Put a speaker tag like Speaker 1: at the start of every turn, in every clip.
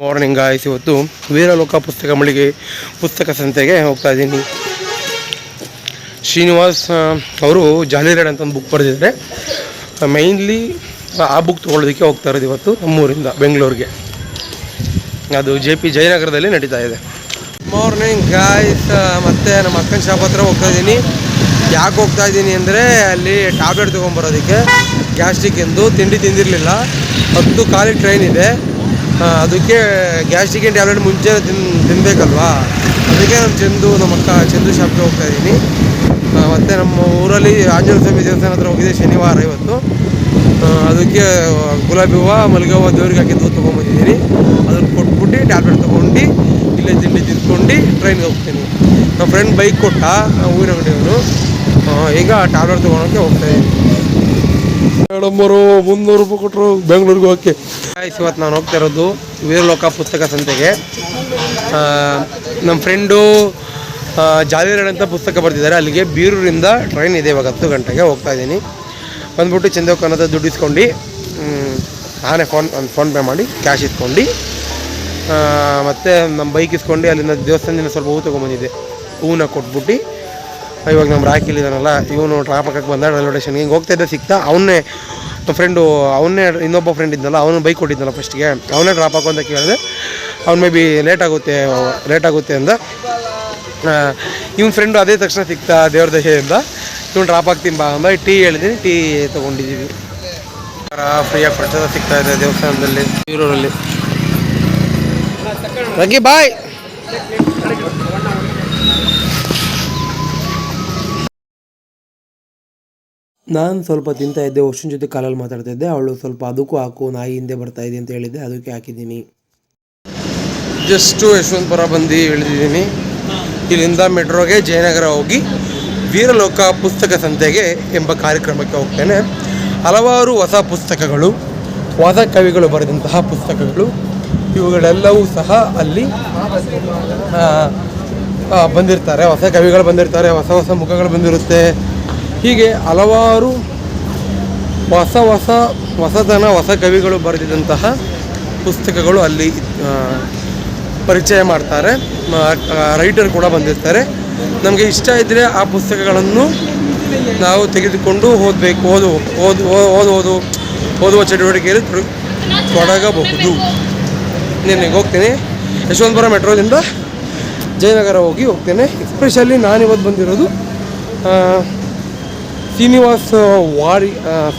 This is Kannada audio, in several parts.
Speaker 1: ಮಾರ್ನಿಂಗ್ ಗಾಯ್ಸ್, ಇವತ್ತು ವೀರಲೋಕ ಪುಸ್ತಕ ಮಳಿಗೆ ಪುಸ್ತಕ ಸಂತೆಗೆ ಹೋಗ್ತಾ ಇದ್ದೀನಿ. ಶ್ರೀನಿವಾಸ್ ಅವರು ಜಾಲಿ ರೈಡ್ ಅಂತ ಒಂದು ಬುಕ್ ಬರೆದಿದ್ದಾರೆ. ಮೈನ್ಲಿ ಆ ಬುಕ್ ತೊಗೊಳ್ಳೋದಕ್ಕೆ ಹೋಗ್ತಾ ಇರೋದು ಇವತ್ತು ನಮ್ಮೂರಿಂದ ಬೆಂಗಳೂರಿಗೆ. ಅದು JP ಜಯನಗರದಲ್ಲಿ ನಡೀತಾ ಇದೆ. ಮಾರ್ನಿಂಗ್ ಗಾಯ್ಸ್, ಮತ್ತೆ ನಮ್ಮ ಅಕ್ಕನ ಶಾಪ್ ಹತ್ರ ಹೋಗ್ತಾ ಇದ್ದೀನಿ. ಯಾಕೆ ಹೋಗ್ತಾ ಇದ್ದೀನಿ ಅಂದರೆ ಅಲ್ಲಿ ಟ್ಯಾಬ್ಲೆಟ್ ತೊಗೊಂಬರೋದಕ್ಕೆ. ಗ್ಯಾಸ್ಟ್ರಿಕ್ ಎಂದು ತಿಂಡಿ ತಿಂದಿರಲಿಲ್ಲ. 10 ಕಾಲಿಗೆ ಟ್ರೈನ್ ಇದೆ. ಅದಕ್ಕೆ ಗ್ಯಾಸ್ಟ್ರಿಕ್ ಟ್ಯಾಬ್ಲೆಟ್ ಮುಂಚೆ ತಿನ್ನಬೇಕಲ್ವಾ. ಅದಕ್ಕೆ ನಮ್ಮ ಅಕ್ಕ ಚಂದು ಶಾಪ್ಗೆ ಹೋಗ್ತಾ ಇದ್ದೀನಿ. ಮತ್ತು ನಮ್ಮ ಊರಲ್ಲಿ ಆಂಜನೇಯ ಸ್ವಾಮಿ ದೇವಸ್ಥಾನ ಹತ್ರ ಹೋಗಿದೆ ಶನಿವಾರ ಇವತ್ತು. ಅದಕ್ಕೆ ಗುಲಾಬಿ ಹೂವು ಮಲ್ಲಿಗೆ ಹೂವು ದೇವ್ರಿಗೆ ಹಾಕಿ ದೂರ ತೊಗೊಂಬಂದಿದ್ದೀನಿ. ಅದನ್ನು ಕೊಟ್ಬಿಟ್ಟು ಟ್ಯಾಬ್ಲೆಟ್ ತೊಗೊಂಡು ಇಲ್ಲೇ ತಿಂಡಿ ತಿಂದ್ಕೊಂಡು ಟ್ರೈನ್ಗೆ ಹೋಗ್ತೀನಿ. ನಮ್ಮ ಫ್ರೆಂಡ್ ಬೈಕ್ ಕೊಟ್ಟ, ಊರಿನ ಅಂಗಡಿಯವರು. ಈಗ ಟ್ಯಾಬ್ಲೆಟ್ ತೊಗೊಳೋಕ್ಕೆ ಹೋಗ್ತಾಯಿದ್ದೀನಿ. ಮೇಡಮ್ಮರು 300 ರೂಪಾಯಿ ಕೊಟ್ಟರು ಬೆಂಗಳೂರಿಗೆ ಹೋಗೋಕ್ಕೆ. ಇವತ್ತು ನಾನು ಹೋಗ್ತಾ ಇರೋದು ವೀರಲೋಕ ಪುಸ್ತಕ ಸಂತೆಗೆ. ನಮ್ಮ ಫ್ರೆಂಡು ಜಾಲಿ ರೈಡ್ ಅಂತ ಪುಸ್ತಕ ಬರ್ತಿದ್ದಾರೆ. ಅಲ್ಲಿಗೆ ಬೀರೂರಿಂದ ಟ್ರೈನ್ ಇದೆ. ಇವಾಗ 10 ಗಂಟೆಗೆ ಹೋಗ್ತಾ ಇದ್ದೀನಿ. ಬಂದ್ಬಿಟ್ಟು ಚಂದಕ್ಕನದ ದುಡ್ಡು ಇಸ್ಕೊಂಡು ನಾನೇ ಫೋನ್ ಪೇ ಮಾಡಿ ಕ್ಯಾಶ್ ಇಸ್ಕೊಂಡು ಮತ್ತು ನಮ್ಮ ಬೈಕ್ ಇಸ್ಕೊಂಡು ಅಲ್ಲಿಂದ ದೇವಸ್ಥಾನದಿಂದ ಸ್ವಲ್ಪ ಹೂ ತೊಗೊಂಬಂದಿದ್ದೆ. ಹೂವನ್ನ ಕೊಟ್ಬಿಟ್ಟು ಇವಾಗ ನಮ್ಮ ರಾಕಿಲಿದ್ದಾನಲ್ಲ, ಇವನು ಡ್ರಾಪ್ ಹಾಕಕ್ಕೆ ಬಂದ ರೈಲ್ವೆ ಸ್ಟೇಷನ್ಗೆ. ಹಿಂಗೆ ಹೋಗ್ತಾ ಇದ್ದೆ, ಸಿಕ್ತಾ ಅವನ್ನೇ ಫ್ರೆಂಡು. ಅವನ್ನೇ ಇನ್ನೊಬ್ಬ ಫ್ರೆಂಡ್ ಇದ್ದಲ್ಲ, ಅವನು ಬೈಕ್ ಕೊಟ್ಟಿದ್ದಲ್ಲ ಫಸ್ಟಿಗೆ. ಅವನೇ ಡ್ರಾಪ್ ಹಾಕೋ ಅಂತ ಕೇಳಿದೆ. ಅವ್ನು ಮೇ ಬಿ ಲೇಟ್ ಆಗುತ್ತೆ ಅಂದ. ಇವ್ನ ಫ್ರೆಂಡು ಅದೇ ತಕ್ಷಣ ಸಿಕ್ತಾ ದೇವ್ರ ದಯೆಯಿಂದ. ಇವ್ನು ಡ್ರಾಪ್ ಹಾಕ್ತೀನಿ ಬಾ ಅಂದ. ಟೀ ಹೇಳಿದ್ದೀನಿ, ಟೀ ತೊಗೊಂಡಿದ್ದೀವಿ. ಫ್ರೀಯಾಗಿ ಪ್ರಸಾದ ಸಿಗ್ತಾ ಇದೆ ದೇವಸ್ಥಾನದಲ್ಲಿ ಬೀರೂರಲ್ಲಿ. ರಗಿ ಬಾಯ್. ನಾನು ಸ್ವಲ್ಪ ತಿಂತಾ ಇದ್ದೆ, ವರ್ಷನ ಜೊತೆ ಕಾಲಲ್ಲಿ ಮಾತಾಡ್ತಾ ಇದ್ದೆ. ಅವಳು ಸ್ವಲ್ಪ ಅದಕ್ಕೂ ಹಾಕು, ನಾಯಿ ಹಿಂದೆ ಬರ್ತಾ ಇದೆ ಅಂತ ಹೇಳಿದ್ದೆ, ಅದಕ್ಕೆ ಹಾಕಿದ್ದೀನಿ. ಜಸ್ಟು ಯಶವಂತಪುರ ಬಂದು ಇಳಿದಿದ್ದೀನಿ. ಇಲ್ಲಿಂದ ಮೆಟ್ರೋಗೆ ಜಯನಗರ ಹೋಗಿ ವೀರಲೋಕ ಪುಸ್ತಕ ಸಂತೆಗೆ ಎಂಬ ಕಾರ್ಯಕ್ರಮಕ್ಕೆ ಹೋಗ್ತೇನೆ. ಹಲವಾರು ಹೊಸ ಪುಸ್ತಕಗಳು, ಹೊಸ ಕವಿಗಳು ಬರೆದಂತಹ ಪುಸ್ತಕಗಳು, ಇವುಗಳೆಲ್ಲವೂ ಸಹ ಅಲ್ಲಿ ಬಂದಿರ್ತಾರೆ. ಹೊಸ ಕವಿಗಳು ಬಂದಿರ್ತಾರೆ, ಹೊಸ ಮುಖಗಳು ಬಂದಿರುತ್ತೆ. ಹೀಗೆ ಹಲವಾರು ಹೊಸ ಕವಿಗಳು ಬರೆದಿದ್ದಂತಹ ಪುಸ್ತಕಗಳು ಅಲ್ಲಿ ಪರಿಚಯ ಮಾಡ್ತಾರೆ. ರೈಟರ್ ಕೂಡ ಬಂದಿರ್ತಾರೆ. ನಮಗೆ ಇಷ್ಟ ಇದ್ದರೆ ಆ ಪುಸ್ತಕಗಳನ್ನು ನಾವು ತೆಗೆದುಕೊಂಡು ಓದುವ ಚಟುವಟಿಕೆಯಲ್ಲಿ ತೊಡಗಬಹುದು. ನಿನ್ನೆ ಹೋಗ್ತೇನೆ ಯಶವಂತಪುರ ಮೆಟ್ರೋದಿಂದ ಜಯನಗರ ಹೋಗ್ತೇನೆ. ಎಸ್ಪೆಷಲಿ ನಾನಿವತ್ತು ಬಂದಿರೋದು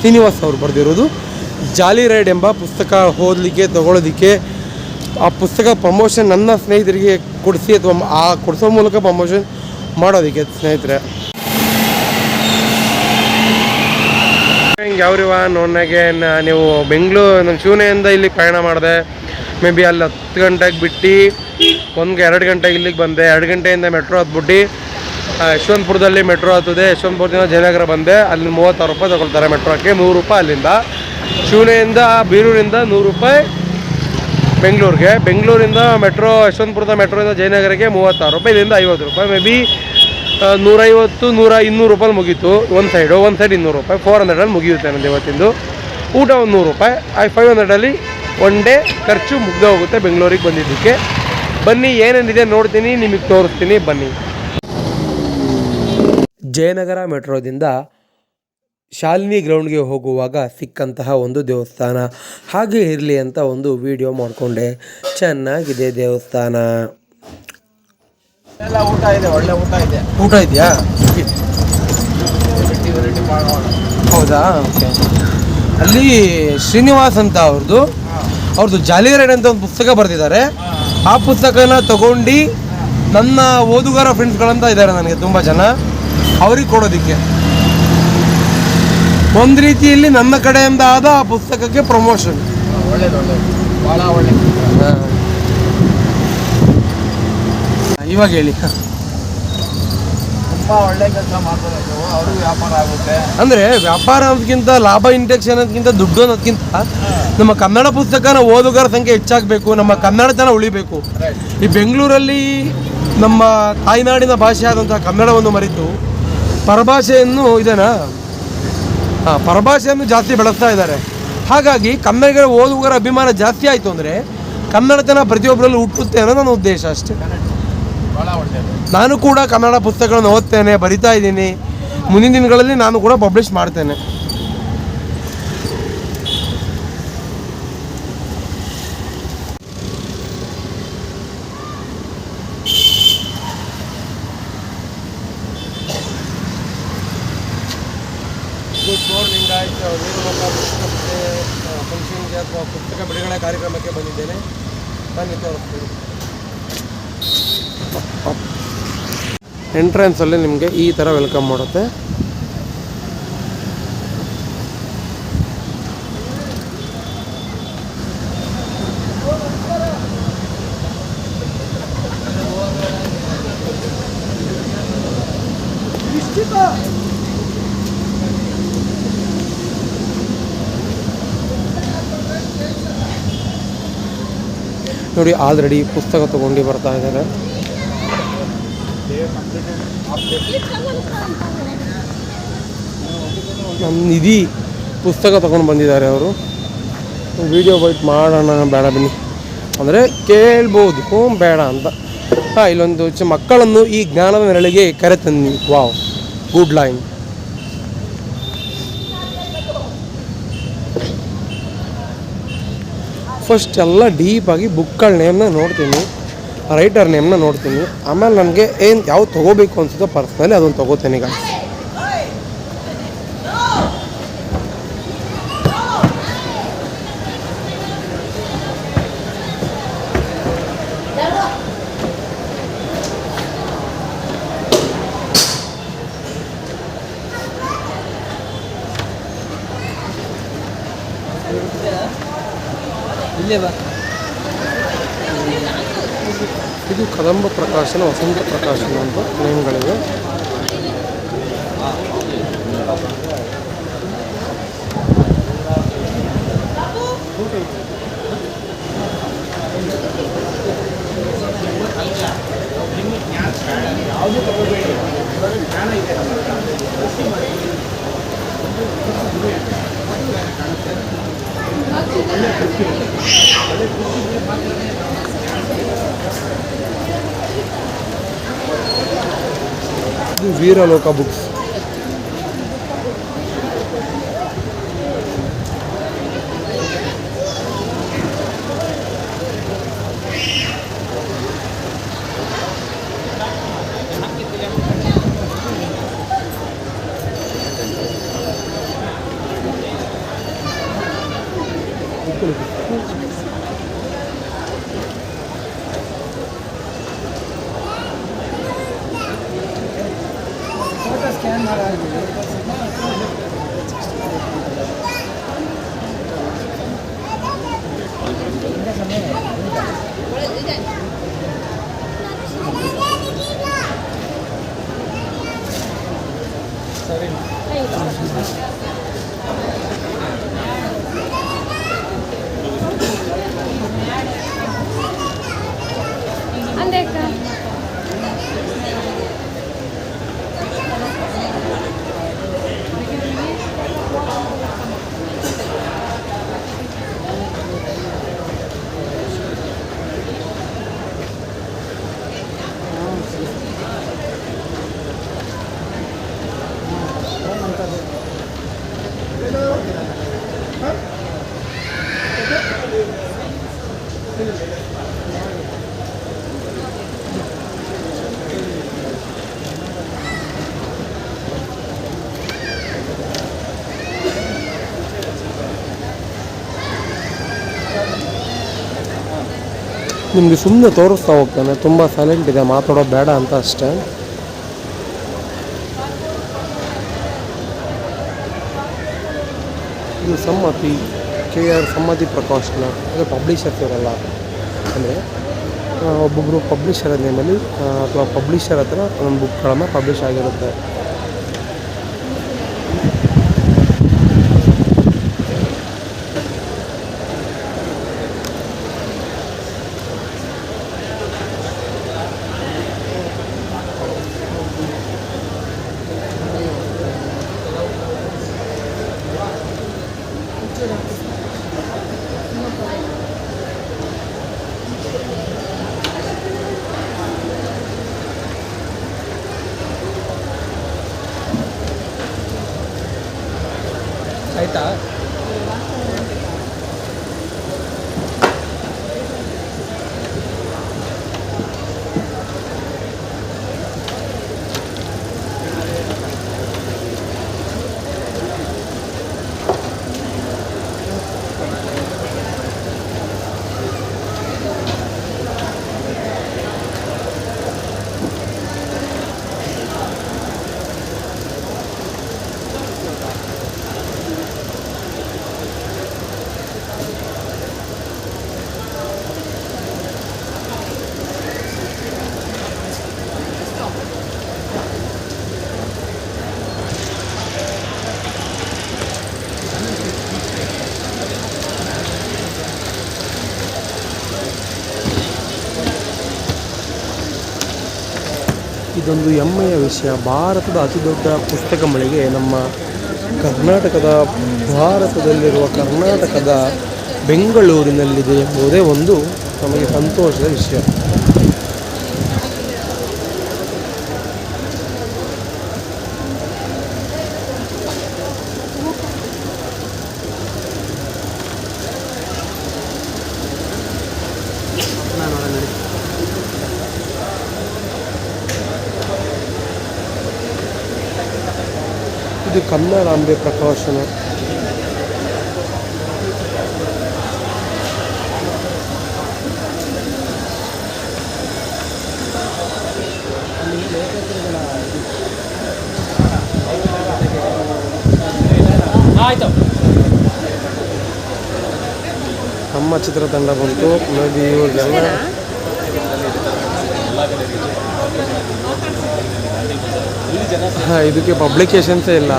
Speaker 1: ಶ್ರೀನಿವಾಸ್ ಅವರು ಬರೆದಿರೋದು ಜಾಲಿ ರೈಡ್ ಎಂಬ ಪುಸ್ತಕ ತೊಗೊಳೋದಕ್ಕೆ. ಆ ಪುಸ್ತಕ ಪ್ರಮೋಷನ್ ನನ್ನ ಸ್ನೇಹಿತರಿಗೆ ಕೊಡಿಸಿ ಅಥವಾ ಕೊಡಿಸೋ ಮೂಲಕ ಪ್ರಮೋಷನ್ ಮಾಡೋದಕ್ಕೆ ಸ್ನೇಹಿತರೆ. ಯಾವ್ರಿವ ನೋಡ್ನಾಗೆ ನೀವು ಬೆಂಗಳೂರು ನನ್ನ ಶಿವನೆಯಿಂದ ಇಲ್ಲಿ ಪ್ರಯಾಣ ಮಾಡಿದೆ. ಮೇ ಬಿ ಅಲ್ಲಿ 10 ಗಂಟೆಗೆ ಬಿಟ್ಟು 2 ಗಂಟೆಗೆ ಇಲ್ಲಿಗೆ ಬಂದೆ. 2 ಗಂಟೆಯಿಂದ ಮೆಟ್ರೋ ಹತ್ಬಿಟ್ಟು ಯಶವಂತಪುರದಲ್ಲಿ ಮೆಟ್ರೋ ಹತ್ತದೆ. ಯಶವಂತಪುರದಿಂದ ಜಯನಗರ ಬಂದೆ. ಅಲ್ಲಿ 36 ರೂಪಾಯಿ ತಗೊಳ್ತಾರೆ ಮೆಟ್ರೋಕ್ಕೆ, 100 ರೂಪಾಯಿ ಅಲ್ಲಿಂದ. ಶಿವನೆಯಿಂದ ಬೀರೂರಿಂದ 100 ರೂಪಾಯಿ ಬೆಂಗಳೂರಿಗೆ. ಬೆಂಗಳೂರಿಂದ ಮೆಟ್ರೋ ಯಶವಂತಪುರದ ಮೆಟ್ರೋದಿಂದ ಜಯನಗರಕ್ಕೆ 36 ರೂಪಾಯಿ, ಇಲ್ಲಿಂದ 50 ರೂಪಾಯಿ. ಮೇ ಬಿ 150, 200 ರೂಪಾಯಿ ಮುಗೀತು. ಒಂದು ಸೈಡ್ 200 ರೂಪಾಯಿ, 400 ಮುಗಿಯುತ್ತೆ ನಂದು ಇವತ್ತಿಂದು. ಊಟ ಒಂದು 100 ರೂಪಾಯಿ, 500 ಒನ್ ಡೇ ಖರ್ಚು ಮುಗ್ದೇ ಹೋಗುತ್ತೆ ಬೆಂಗಳೂರಿಗೆ ಬಂದಿದ್ದಕ್ಕೆ. ಬನ್ನಿ, ಏನೇನಿದೆ ನೋಡ್ತೀನಿ, ನಿಮಗೆ ತೋರಿಸ್ತೀನಿ ಬನ್ನಿ. ಜಯನಗರ ಮೆಟ್ರೋದಿಂದ ಶಾಲಿನಿ ಗ್ರೌಂಡ್ಗೆ ಹೋಗುವಾಗ ಸಿಕ್ಕಂತಹ ಒಂದು ದೇವಸ್ಥಾನ. ಹಾಗೆ ಇರಲಿ ಅಂತ ಒಂದು ವಿಡಿಯೋ ಮಾಡಿಕೊಂಡೆ. ಚೆನ್ನಾಗಿದೆ ದೇವಸ್ಥಾನ.
Speaker 2: ಊಟ ಇದೆ, ಒಳ್ಳೆ ಊಟ ಇದೆ.
Speaker 1: ಊಟ ಇದೆಯಾ? ಹೌದಾ? ಓಕೆ. ಅಲ್ಲಿ ಶ್ರೀನಿವಾಸ್ ಅಂತ ಅವ್ರದ್ದು ಜಾಲಿ ರೈಡ್ ಅಂತ ಒಂದು ಪುಸ್ತಕ ಬರೆದಿದ್ದಾರೆ. ಆ ಪುಸ್ತಕನ ತಗೊಂಡು ನನ್ನ ಓದುಗಾರ ಫ್ರೆಂಡ್ಸ್ಗಳಂತ ಇದ್ದಾರೆ ನನಗೆ ತುಂಬ ಜನ, ಅವ್ರಿಗೆ ಕೊಡೋದಕ್ಕೆ. ಒಂದು ರೀತಿಯಲ್ಲಿ ನನ್ನ ಕಡೆಯಿಂದ ಆದ ಆ ಪುಸ್ತಕಕ್ಕೆ ಪ್ರಮೋಷನ್.
Speaker 2: ಒಳ್ಳೇದು, ಭಾಳ ಒಳ್ಳೆ.
Speaker 1: ಇವಾಗ ಹೇಳಿ.
Speaker 2: ತುಂಬ ಒಳ್ಳೆ ಕೆಲಸ ಮಾಡ್ತಾರೆ. ಅವರು ವ್ಯಾಪಾರ ಆಗುತ್ತೆ.
Speaker 1: ಅಂದರೆ ವ್ಯಾಪಾರ ಅನ್ನೋದಕ್ಕಿಂತ, ಲಾಭ ಇಂಟೆಕ್ಷನ್ ಅನ್ನೋದಕ್ಕಿಂತ, ದುಡ್ಡು ಅನ್ನೋದಕ್ಕಿಂತ ನಮ್ಮ ಕನ್ನಡ ಪುಸ್ತಕನ ಓದುಗರ ಸಂಖ್ಯೆ ಹೆಚ್ಚಾಗಬೇಕು, ನಮ್ಮ ಕನ್ನಡತನ ಉಳಿಬೇಕು. ಈ ಬೆಂಗಳೂರಲ್ಲಿ ನಮ್ಮ ತಾಯ್ನಾಡಿನ ಭಾಷೆ ಆದಂಥ ಕನ್ನಡವನ್ನು ಮರೆತು ಪರಭಾಷೆಯನ್ನು ಪರಭಾಷೆಯನ್ನು ಜಾಸ್ತಿ ಬೆಳೆಸ್ತಾ ಇದ್ದಾರೆ. ಹಾಗಾಗಿ ಕನ್ನಡಿಗರ ಓದುಗರ ಅಭಿಮಾನ ಜಾಸ್ತಿ ಆಯಿತು ಅಂದರೆ ಕನ್ನಡತನ ಪ್ರತಿಯೊಬ್ಬರಲ್ಲೂ ಹುಟ್ಟುತ್ತೆ ಅನ್ನೋ ನನ್ನ ಉದ್ದೇಶ ಅಷ್ಟೇ.
Speaker 2: ಭಾಳ ಒಳ್ಳೆಯದು.
Speaker 1: ನಾನು ಕೂಡ ಕನ್ನಡ ಪುಸ್ತಕಗಳನ್ನು ಓದ್ತೇನೆ, ಬರಿತಾ ಇದ್ದೀನಿ. ಮುಂದಿನ ದಿನಗಳಲ್ಲಿ ನಾನು ಕೂಡ ಪಬ್ಲಿಷ್ ಮಾಡ್ತೇನೆ. ಗುಡ್ ಮಾರ್ನಿಂಗ್ ಆಯಿತು. ವೀರಮಲ್ಲ ಪುಸ್ತಕಕ್ಕೆ ಫಂಕ್ಷನ್ಗೆ ಅಥವಾ ಪುಸ್ತಕ ಬಿಡುಗಡೆ ಕಾರ್ಯಕ್ರಮಕ್ಕೆ ಬಂದಿದ್ದೇನೆ. ಬನ್ನಿ ತೋರಿಸ್ತೀನಿ. ಎಂಟ್ರೆನ್ಸಲ್ಲಿ ನಿಮಗೆ ಈ ಥರ ವೆಲ್ಕಮ್ ಮಾಡುತ್ತೆ. ನೋಡಿ, ಆಲ್ರೆಡಿ ಪುಸ್ತಕ ತೊಗೊಂಡು ಬರ್ತಾ ಇದ್ದಾರೆ. ನಮ್ಮ ನಿಧಿ ಪುಸ್ತಕ ತೊಗೊಂಡು ಬಂದಿದ್ದಾರೆ ಅವರು. ವಿಡಿಯೋ ಬೈಟ್ ಮಾಡೋಣ ಬೇಡ ಬನ್ನಿ ಅಂದರೆ ಕೇಳ್ಬೋದು, ಬೇಡ ಅಂತ. ಇಲ್ಲೊಂದು ಮಕ್ಕಳನ್ನು ಈ ಜ್ಞಾನದ ನೆರಳಿಗೆ ಕರೆತನ್ನಿ. Wow, good line. ಫಸ್ಟ್ ಎಲ್ಲ ಡೀಪಾಗಿ ಬುಕ್ಗಳ ನೇಮ್ನ ನೋಡ್ತೀನಿ, ರೈಟರ್ ನೇಮ್ನ ನೋಡ್ತೀನಿ. ಆಮೇಲೆ ನನಗೆ ಏನು ಯಾವ್ದು ತೊಗೋಬೇಕು ಅನ್ಸುತ್ತೋ ಪರ್ಸ್ನಲಿ ಅದನ್ನು ತೊಗೋತೀನಿ. ಈಗ ಇದು ಕದಂಬ ಪ್ರಕಾಶನ, ವಸಂತ ಪ್ರಕಾಶನ ಅಂತ ನೇಮ್ಗಳಿವೆ. ಇದು ವೀರಲೋಕ ಬುಕ್ಸ್. ನಿಮಗೆ ಸುಮ್ಮನೆ ತೋರಿಸ್ತಾ ಹೋಗ್ತಾನೆ, ತುಂಬ ಸೈಲೆಂಟ್ ಇದೆ, ಮಾತಾಡೋದು ಬೇಡ ಅಂತ ಅಷ್ಟೇ. ಇದು ಸಮ್ಮತಿ KR ಸಮ್ಮತಿ ಪ್ರಕಾಶನ, ಇದು ಪಬ್ಲಿಷರ್ಸ್ ಇವರೆಲ್ಲ. ಅಂದರೆ ಒಬ್ಬೊಬ್ಬರು ಪಬ್ಲಿಷರ್ ನೇಮಲ್ಲಿ ಅಥವಾ ಪಬ್ಲಿಷರ್ ಹತ್ರ ಒಂದು ಬುಕ್ಗಳನ್ನು ಪಬ್ಲಿಷ್ ಆಗಿರುತ್ತೆ. ಇದೊಂದು ಹೆಮ್ಮೆಯ ವಿಷಯ. ಭಾರತದ ಅತಿ ದೊಡ್ಡ ಪುಸ್ತಕ ಮಳಿಗೆ ನಮ್ಮ ಭಾರತದಲ್ಲಿರುವ ಕರ್ನಾಟಕದ ಬೆಂಗಳೂರಿನಲ್ಲಿದೆ ಎಂಬುದೇ ಒಂದು ನಮಗೆ ಸಂತೋಷದ ವಿಷಯ. ಇದು ಕನ್ನಡಾಂಬೆ ಪ್ರಕಾಶನ. ನಮ್ಮ ಚಿತ್ರತಂಡ ಬಂತು. ಮೇಬಿ ಇವ್ರಿಗೆಲ್ಲ ಇದಕ್ಕೆ ಪಬ್ಲಿಕೇಶನ್ಸೇ ಇಲ್ಲ.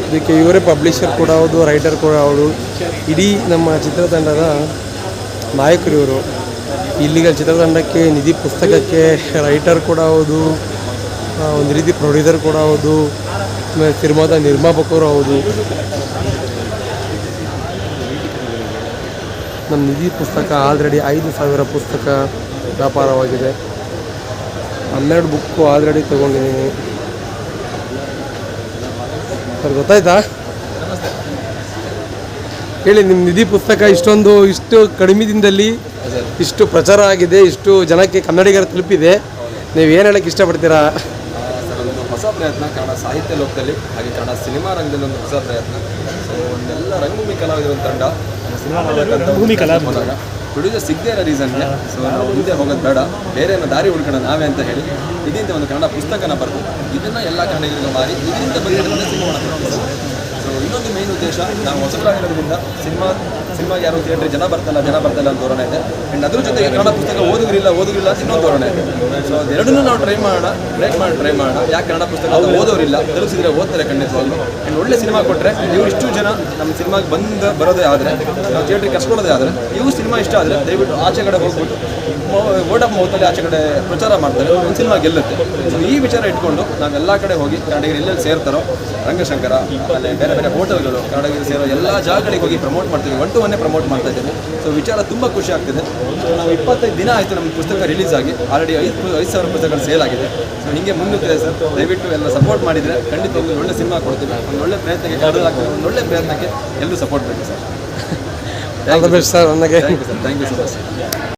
Speaker 1: ಇದಕ್ಕೆ ಇವರೇ ಪಬ್ಲಿಷರ್ ಕೂಡ ಹೌದು, ರೈಟರ್ ಕೂಡ ಹೌದು. ಇಡೀ ನಮ್ಮ ಚಿತ್ರತಂಡದ ನಾಯಕರು ಇವರು. ಇಲ್ಲಿಗ ಚಿತ್ರತಂಡಕ್ಕೆ, ನಿಧಿ ಪುಸ್ತಕಕ್ಕೆ ರೈಟರ್ ಕೂಡ ಹೌದು, ಒಂದು ರೀತಿ ಪ್ರೊಡ್ಯೂಸರ್ ಕೂಡ ಹೌದು, ಸಿನಿಮಾದ ನಿರ್ಮಾಪಕರು ಹೌದು. ನಮ್ಮ ನಿಧಿ ಪುಸ್ತಕ ಆಲ್ರೆಡಿ 5,000 ಪುಸ್ತಕ ವ್ಯಾಪಾರವಾಗಿದೆ. 12 ಬುಕ್ಕು ಆಲ್ರೆಡಿ ತೊಗೊಂಡಿದ್ದೀನಿ. ಸರ್ ಗೊತ್ತಾಯ್ತಾ? ಹೇಳಿ, ನಿಮ್ಮ ನಿಧಿ ಪುಸ್ತಕ ಇಷ್ಟು ಕಡಿಮೆ ದಿನದಲ್ಲಿ ಇಷ್ಟು ಪ್ರಚಾರ ಆಗಿದೆ, ಇಷ್ಟು ಜನಕ್ಕೆ ಕನ್ನಡಿಗರ ತಲುಪಿದೆ. ನೀವು ಏನು ಹೇಳಕ್ಕೆ ಇಷ್ಟಪಡ್ತೀರಾ?
Speaker 3: ಸರ್, ಒಂದು ಹೊಸ ಪ್ರಯತ್ನ ಕನ್ನಡ ಸಾಹಿತ್ಯ ಲೋಕದಲ್ಲಿ, ಹಾಗೆ ಕನ್ನಡ ಸಿನಿಮಾ ರಂಗದಲ್ಲಿ ಒಂದು ಹೊಸ ಪ್ರಯತ್ನ. ಸೊ ಒಂದೆಲ್ಲ ರಂಗಭೂಮಿ ಕಲಾವಿದರ ತಂಡ ಸಿನಿಮಾ ಹೋದಾಗ ಪ್ರೊಡ್ಯೂಸರ್ ಸಿಗದೇ ಇರೋ ರೀಸನ್ಗೆ ಸೊ ನಾವು ಮುಂದೆ ಹೋಗೋದು ಬೇಡ, ಬೇರೆ ದಾರಿ ಹುಡ್ಕೋಣ ನಾವೇ ಅಂತ ಹೇಳಿ ಇದರಿಂದ ಒಂದು ಕನ್ನಡ ಪುಸ್ತಕನ ಬರೆದು ಇದನ್ನು ಎಲ್ಲ ಕನ್ನಡಿಗರಿಗೂ ಮಾರಿ ಇದರಿಂದ ಬಂದಿರೋದ್ರಿಂದ ಸಿನಿಮಾ ಮಾಡ್ತೀವಿ. ಸೊ ಇನ್ನೊಂದು ಮೇನ್ ಉದ್ದೇಶ, ನಾವು ಹೊಸಬರಾಗಿರೋದ್ರಿಂದ ಸಿನಿಮಾಗೆ ಯಾರು ಥಿಯೇಟ್ರಿಗೆ ಜನ ಬರ್ತಲ್ಲ ಅಂತ ಧೋರಣೆ ಇದೆ. ಆ್ಯಂಡ್ ಅದ್ರ ಜೊತೆಗೆ ಕನ್ನಡ ಪುಸ್ತಕ ಓದುಗಿರಿಲ್ಲ ಅಂತ ಇನ್ನೊಂದು ಧೋರಣೆ ಇದೆ. ಸೊ ಅದೆರಡನ್ನೂ ನಾವು ಟ್ರೈ ಮಾಡೋಣ. ಯಾಕೆ ಕನ್ನಡ ಪುಸ್ತಕ ಓದೋರಿಲ್ಲ, ತಲುಪಿಸಿದ್ರೆ ಓದ್ತಾರೆ ಖಂಡಿತವಾಗ್ಲೂ. ಆ್ಯಂಡ್ ಒಳ್ಳೆ ಸಿನಿಮಾ ಕೊಟ್ಟರೆ ಇವ್ರು ಇಷ್ಟು ಜನ ನಮ್ಮ ಸಿನಿಮಾಗೆ ಬರೋದೇ ಆದರೆ, ನಾವು ಥಿಯೇಟ್ರಿಗೆ ಕರ್ಸ್ಕೊಳ್ಳೋದೇ ಆದರೆ, ಇವು ಸಿನಿಮಾ ಇಷ್ಟ ಆದರೆ ದಯವಿಟ್ಟು ಆಚೆ ಕಡೆ ಹೋಗ್ಬಿಟ್ಟು ವರ್ಡ್ ಆಫ್ ಮೌತಲ್ಲಿ ಆಚೆ ಕಡೆ ಪ್ರಚಾರ ಮಾಡ್ತಾರೆ, ಒಂದು ಸಿನಿಮಾ ಗೆಲ್ಲುತ್ತೆ. ಸೊ ಈ ವಿಚಾರ ಇಟ್ಕೊಂಡು ನಾವೆಲ್ಲ ಕಡೆ ಹೋಗಿ ಕನ್ನಡಿಗರು ಎಲ್ಲೆಲ್ಲಿ ಸೇರ್ತಾರೋ, ರಂಗಶಂಕರ, ಆಮೇಲೆ ಬೇರೆ ಬೇರೆ ಹೋಟೆಲ್ಗಳು, ಕನ್ನಡಿಗರು ಸೇರೋ ಎಲ್ಲ ಜಾಗಗಳಿಗೆ ಹೋಗಿ ಪ್ರಮೋಟ್ ಮಾಡ್ತೀವಿ. 1 to 1 ಪ್ರಮೋಟ್ ಮಾಡ್ತಾ ಇದ್ದೀವಿ. ಸೊ ವಿಚಾರ ತುಂಬ ಖುಷಿ ಆಗ್ತಿದೆ. ಸೊ ನಾವು 25 ದಿನ ಆಯಿತು ನಮ್ಮ ಪುಸ್ತಕ ರಿಲೀಸ್ ಆಗಿ, ಆಲ್ರೆಡಿ 5,000 ಪುಸ್ತಕಗಳು ಸೇಲ್ ಆಗಿದೆ. ಸೊ ಹೀಗೆ ಮುಂದುತ್ತಿದೆ ಸರ್. ದಯವಿಟ್ಟು ಎಲ್ಲ ಸಪೋರ್ಟ್ ಮಾಡಿದರೆ ಖಂಡಿತ ಒಂದು ಒಳ್ಳೆ ಸಿನಿಮಾ ಕೊಡ್ತೀವಿ. ಒಂದು ಒಳ್ಳೆ ಪ್ರಯತ್ನಕ್ಕೆ ಒಂದು ಒಳ್ಳೆ ಪ್ರಯತ್ನಕ್ಕೆ ಎಲ್ಲರೂ ಸಪೋರ್ಟ್ ಬೇಕು sir.
Speaker 1: All the best sir. ನನಗೆ
Speaker 3: ಥ್ಯಾಂಕ್ ಯು ಸರ್.